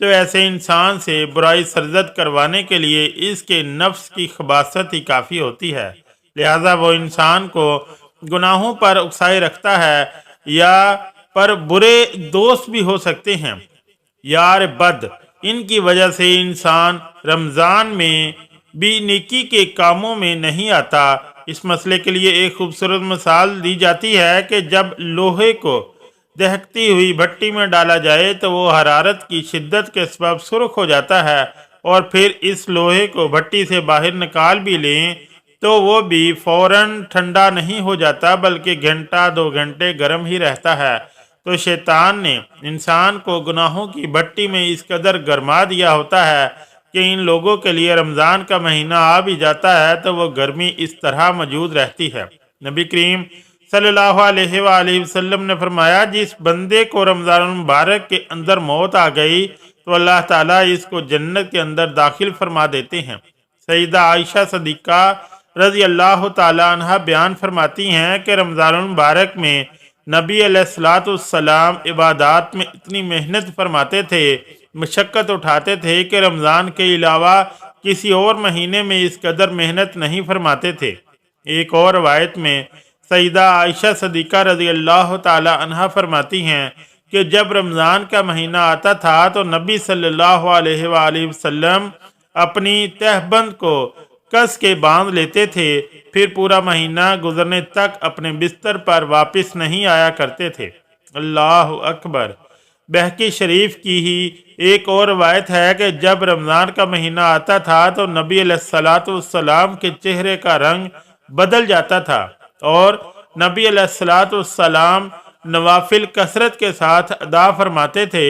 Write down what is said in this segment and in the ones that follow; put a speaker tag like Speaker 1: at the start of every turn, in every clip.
Speaker 1: تو ایسے انسان سے برائی سرزد کروانے کے لیے اس کے نفس کی خباثت ہی کافی ہوتی ہے، لہذا وہ انسان کو گناہوں پر اکسائے رکھتا ہے، یا پر برے دوست بھی ہو سکتے ہیں، یار بد۔ ان کی وجہ سے انسان رمضان میں بھی نیکی کے کاموں میں نہیں آتا۔ اس مسئلے کے لیے ایک خوبصورت مثال دی جاتی ہے کہ جب لوہے کو دہکتی ہوئی بھٹی میں ڈالا جائے تو وہ حرارت کی شدت کے سبب سرخ ہو جاتا ہے، اور پھر اس لوہے کو بھٹی سے باہر نکال بھی لیں تو وہ بھی فوراً ٹھنڈا نہیں ہو جاتا بلکہ گھنٹہ 2 گھنٹے گرم ہی رہتا ہے۔ تو شیطان نے انسان کو گناہوں کی بھٹی میں اس قدر گرما دیا ہوتا ہے کہ ان لوگوں کے لیے رمضان کا مہینہ آ بھی جاتا ہے تو وہ گرمی اس طرح موجود رہتی ہے۔ نبی کریم صلی اللہ علیہ وآلہ وسلم نے فرمایا، جس بندے کو رمضان المبارک کے اندر موت آ گئی تو اللہ تعالیٰ اس کو جنت کے اندر داخل فرما دیتے ہیں۔ سیدہ عائشہ صدیقہ رضی اللہ تعالیٰ عنہ بیان فرماتی ہیں کہ رمضان المبارک میں نبی علیہ السلام عبادات میں اتنی محنت فرماتے تھے، مشقت اٹھاتے تھے کہ رمضان کے علاوہ کسی اور مہینے میں اس قدر محنت نہیں فرماتے تھے۔ ایک اور روایت میں سیدہ عائشہ صدیقہ رضی اللہ تعالی عنہ فرماتی ہیں کہ جب رمضان کا مہینہ آتا تھا تو نبی صلی اللہ علیہ وآلہ وسلم اپنی تہبند کو کس کے باندھ لیتے تھے، پھر پورا مہینہ گزرنے تک اپنے بستر پر واپس نہیں آیا کرتے تھے۔ اللہ اکبر۔ بہقی شریف کی ہی ایک اور روایت ہے کہ جب رمضان کا مہینہ آتا تھا تو نبی علیہ السلام کے چہرے کا رنگ بدل جاتا تھا، اور نبی علیہ السلام نوافل کثرت کے ساتھ ادا فرماتے تھے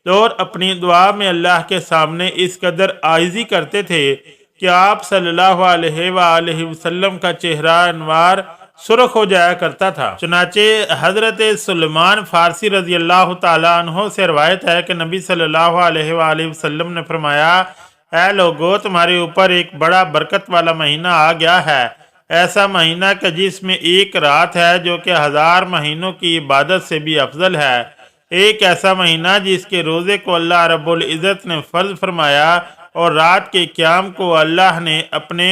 Speaker 1: اور اپنی دعا میں اللہ کے سامنے اس قدر عاجزی کرتے تھے کہ آپ صلی اللہ علیہ وآلہ وسلم کا چہرہ انوار سرخ ہو جایا کرتا تھا۔ چنانچہ حضرت سلیمان فارسی رضی اللہ تعالیٰ عنہ سے روایت ہے کہ نبی صلی اللہ علیہ وآلہ وسلم نے فرمایا، اے لوگو، تمہارے اوپر ایک بڑا برکت والا مہینہ آ گیا ہے، ایسا مہینہ کہ جس میں ایک رات ہے جو کہ 1000 مہینوں کی عبادت سے بھی افضل ہے، ایک ایسا مہینہ جس کے روزے کو اللہ رب العزت نے فرض فرمایا اور رات کے قیام کو اللہ نے اپنے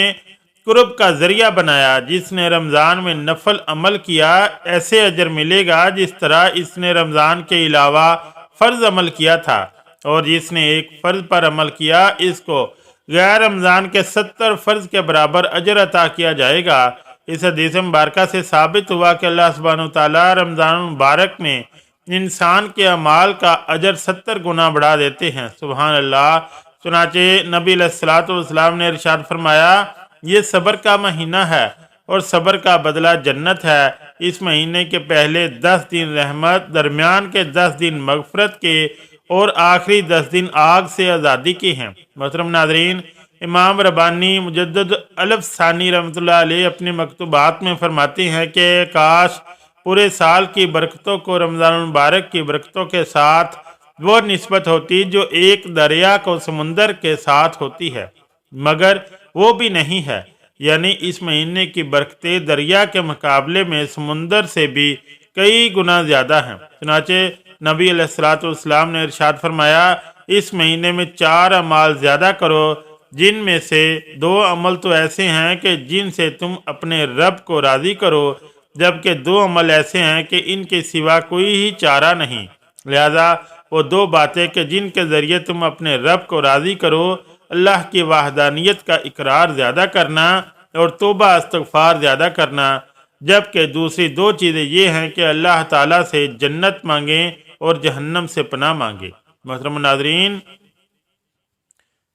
Speaker 1: قرب کا ذریعہ بنایا۔ جس نے رمضان میں نفل عمل کیا ایسے اجر ملے گا جس طرح اس نے رمضان کے علاوہ فرض عمل کیا تھا، اور جس نے ایک فرض پر عمل کیا اس کو غیر رمضان کے 70 فرض کے برابر اجر عطا کیا جائے گا۔ اس حدیث مبارکہ سے ثابت ہوا کہ اللہ سبحانہ وتعالیٰ رمضان مبارک میں انسان کے اعمال کا اجر 70 گنا بڑھا دیتے ہیں۔ سبحان اللہ۔ چنانچہ نبی علیہ السلام نے ارشاد فرمایا، یہ صبر کا مہینہ ہے اور صبر کا بدلہ جنت ہے۔ اس مہینے کے پہلے 10 دن رحمت، درمیان کے 10 دن مغفرت کے اور آخری 10 دن آگ سے آزادی کے ہیں۔ محترم ناظرین، امام ربانی مجدد الف ثانی رحمۃ اللہ علیہ اپنے مکتوبات میں فرماتے ہیں کہ کاش پورے سال کی برکتوں کو رمضان المبارک کی برکتوں کے ساتھ وہ نسبت ہوتی جو ایک دریا کو سمندر کے ساتھ ہوتی ہے، مگر وہ بھی نہیں ہے، یعنی اس مہینے کی برکتیں دریا کے مقابلے میں سمندر سے بھی کئی گنا زیادہ ہیں۔ چنانچہ نبی علیہ السلام نے ارشاد فرمایا، اس مہینے میں 4 اعمال زیادہ کرو، جن میں سے 2 عمل تو ایسے ہیں کہ جن سے تم اپنے رب کو راضی کرو، جبکہ 2 عمل ایسے ہیں کہ ان کے سوا کوئی ہی چارہ نہیں۔ لہذا وہ 2 باتیں کہ جن کے ذریعے تم اپنے رب کو راضی کرو، اللہ کی وحدانیت کا اقرار زیادہ کرنا اور توبہ استغفار زیادہ کرنا، جبکہ دوسری 2 چیزیں یہ ہیں کہ اللہ تعالیٰ سے جنت مانگیں اور جہنم سے پناہ مانگیں۔ محترم ناظرین،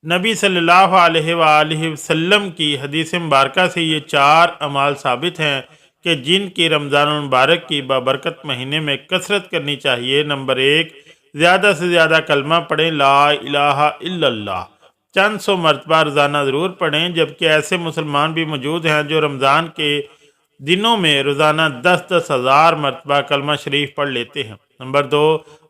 Speaker 1: نبی صلی اللہ علیہ وآلہ وسلم کی حدیث مبارکہ سے یہ 4 اعمال ثابت ہیں کہ جن کی رمضان المبارک کی بابرکت مہینے میں کثرت کرنی چاہیے۔ نمبر 1، زیادہ سے زیادہ کلمہ پڑھیں، لا الہ الا اللہ، چند 100 مرتبہ روزانہ ضرور پڑھیں، جبکہ ایسے مسلمان بھی موجود ہیں جو رمضان کے دنوں میں روزانہ 10-10 ہزار مرتبہ کلمہ شریف پڑھ لیتے ہیں۔ نمبر 2،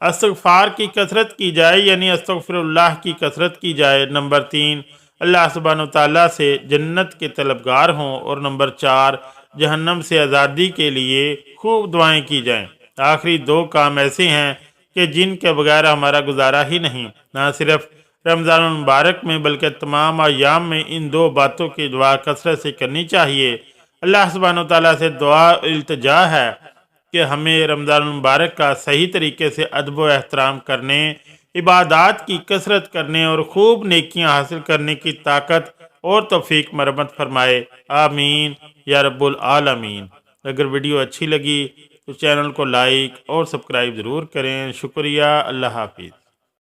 Speaker 1: استغفار کی کثرت کی جائے، یعنی استغفر اللہ کی کثرت کی جائے۔ نمبر 3، اللہ سبحانہ وتعالیٰ سے جنت کے طلبگار ہوں، اور نمبر 4، جہنم سے آزادی کے لیے خوب دعائیں کی جائیں۔ آخری 2 کام ایسے ہیں کہ جن کے بغیر ہمارا گزارا ہی نہیں۔ نہ صرف رمضان المبارک میں بلکہ تمام ایام میں ان دو باتوں کی دعا کثرت سے کرنی چاہیے۔ اللہ سبحانہ وتعالیٰ سے دعا التجا ہے کہ ہمیں رمضان المبارک کا صحیح طریقے سے ادب و احترام کرنے، عبادات کی کثرت کرنے اور خوب نیکیاں حاصل کرنے کی طاقت اور توفیق مرحمت فرمائے، آمین یا رب العالمین۔ اگر ویڈیو اچھی لگی تو چینل کو لائک اور سبسکرائب ضرور کریں۔ شکریہ، اللہ حافظ۔